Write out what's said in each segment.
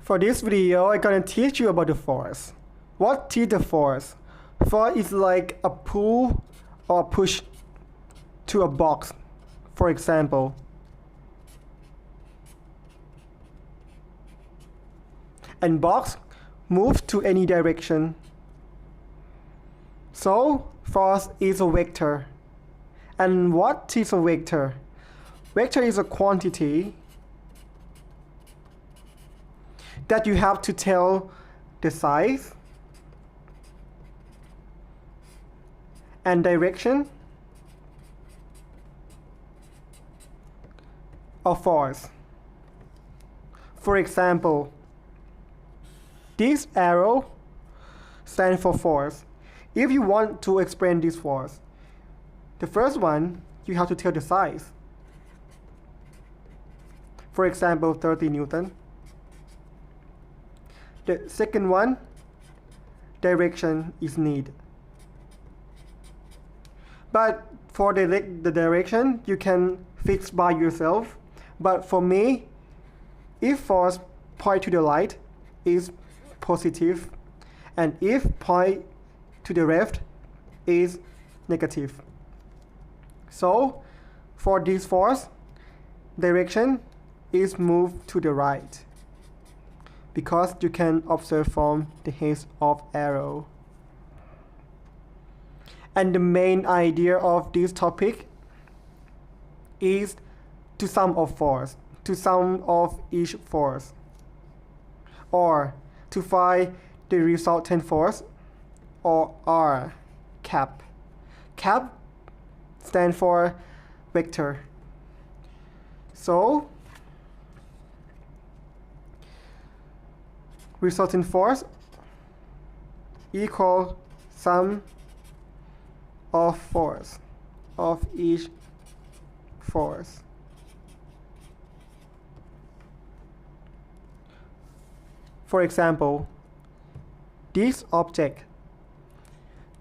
For this video, I'm gonna teach you about the force. What is the force? Force is like a pull or push to a box. For example, and box moves to any direction. So force is a vector. And what is a vector? Vector is a quantity that you have to tell the size and direction of force. For example, this arrow stands for force. If you want to explain this force, the first one, you have to tell the size. For example, 30 Newton. The second one, direction is needed. But for the direction, you can fix by yourself. But for me, if force point to the right is positive, and if point to the left is negative. So for this force, direction is moved to the right, because you can observe from the head of arrow. And the main idea of this topic is to sum of force, to sum of each force, or to find the resultant force, or R, cap. Cap stands for vector. So resultant force equal sum of force of each force. For example, this object,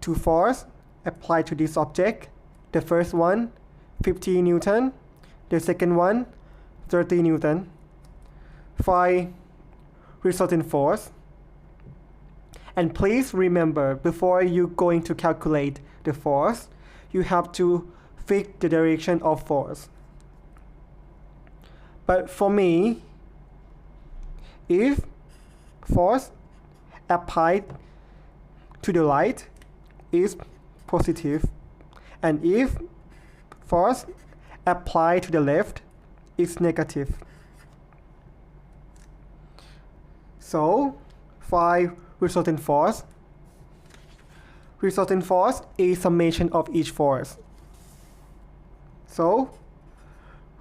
to force applied to this object, the first one 50 Newton, the second one 30 Newton. Find resultant force. And please remember, before you going to calculate the force, you have to fix the direction of force. But for me, if force applied to the right is positive, and if force applied to the left is negative. So find resultant force. Resultant force is summation of each force. So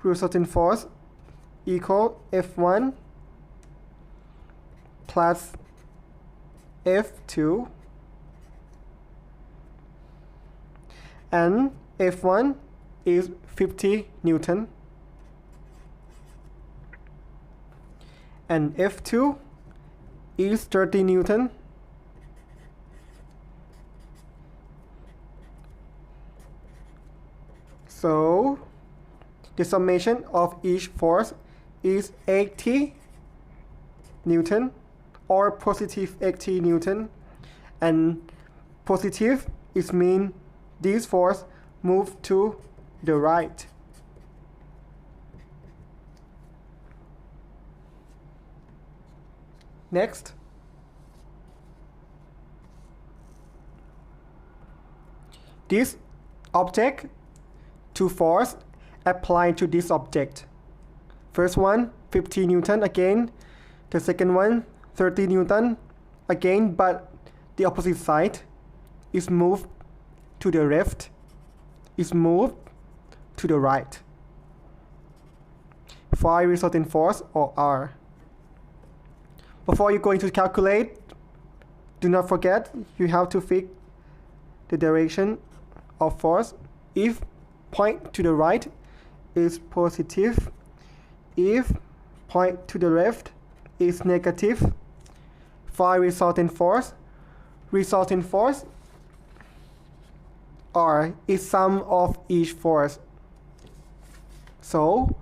resultant force equal F1 plus F2, and F1 is 50 Newton, and F2 is 30 Newton, so the summation of each force is 80 Newton, or positive 80 Newton, and positive is mean this force move to the right. Next, this object to force applied to this object. First one 50 Newton again, the second one 30 Newton again, but the opposite side is moved to the left, is moved to the right. Find resultant force, or R. Before you're going to calculate, do not forget you have to fix the direction of force. If point to the right is positive, if point to the left is negative. Find resultant force. Resultant force R is sum of each force. So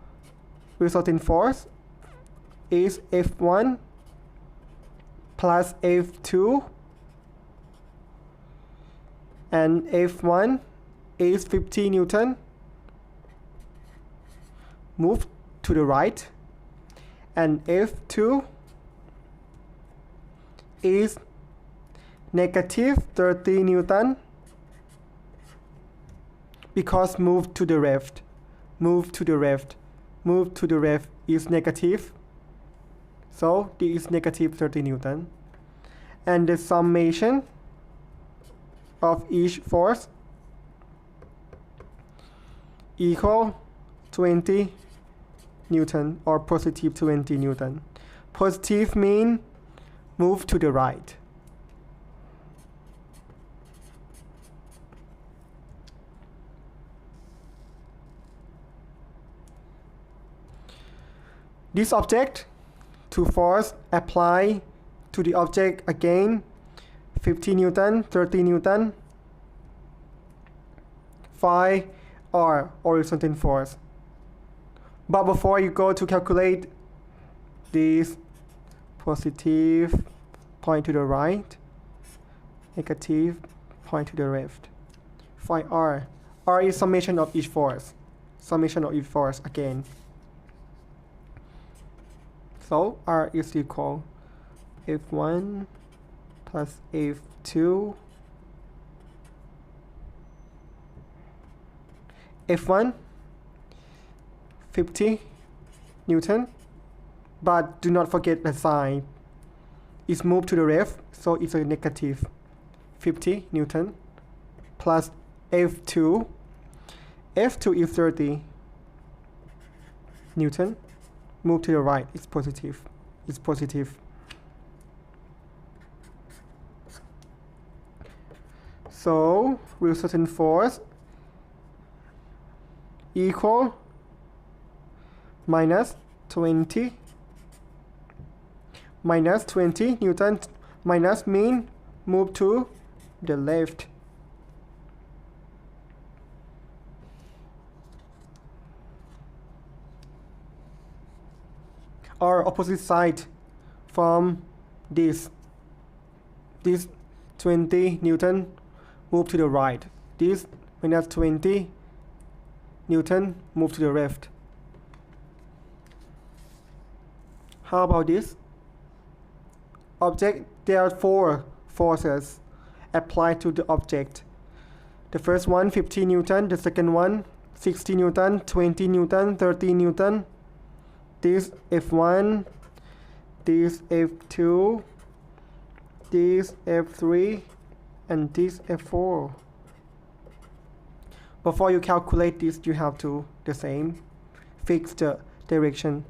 resultant force is F1 plus F2 and F1 is 50 Newton. Move to the right, and F2 is negative 30 Newton because move to the left, move to the left, move to the left is negative. So this is negative 30 Newton. And the summation of each force equal 20 Newton or positive 20 Newton. Positive mean move to the right. This object, to force apply to the object again, 50 Newton, 30 Newton, phi or horizontal force. But before you go to calculate this positive, point to the right, negative, point to the left. Phi r. R is summation of each force. Summation of each force again. So R is equal F1 plus F2. F1 50 Newton, but do not forget the sign. It's moved to the left, so it's a negative 50 Newton plus F2. F2 is 30 Newton. Move to the right, it's positive. It's positive. So resultant force equal minus 20 Newton. Minus mean move to the left. Or opposite side from this 20 Newton move to the right. This minus 20 Newton move to the left. How about this? Object, there are 4 forces applied to the object. The first one 50 Newton, the second one 60 Newton, 20 Newton, 30 Newton. This F1, this F2, this F3, and this F4. Before you calculate this, you have to the same. Fix the direction.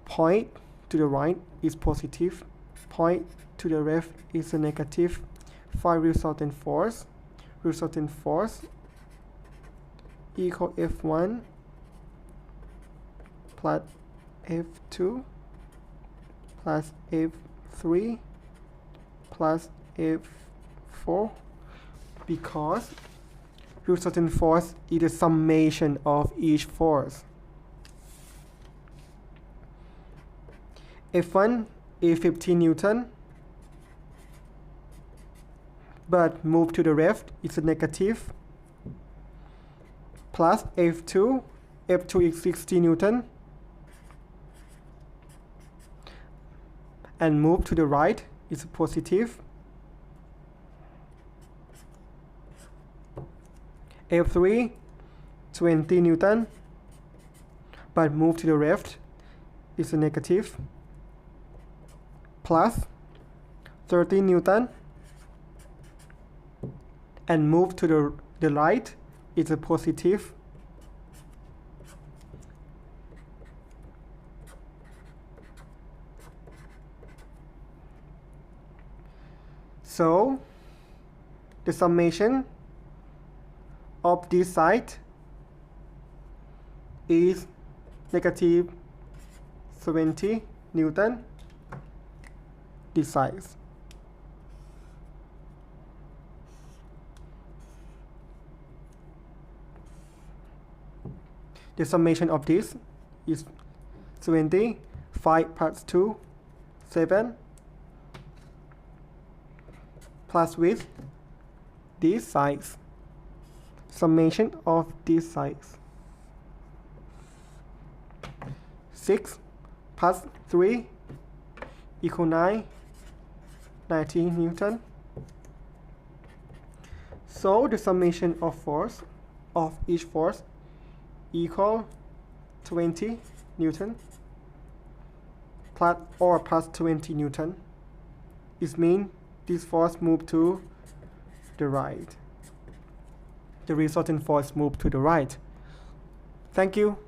Point to the right is positive. Point to the left is a negative. Find resultant force. Resultant force equal F1 plus F2 plus F3 plus F4, because resultant force is the summation of each force. F1 is 50 Newton, but move to the left, it's a negative, plus F2 is 60 Newton, and move to the right, it's a positive. F3 20 Newton, but move to the left, it's a negative, plus 30 Newton, and move to the right, it's a positive. So the summation of this side is negative 70 Newton. This side. The summation of this is 70, 5 plus 2, 7, plus with these sides, summation of these sides. 6 plus 3 equal 9, 19 Newton. So the summation of force of each force equal 20 Newton plus 20 Newton. It means this force moved to the right. The resultant force moved to the right. Thank you.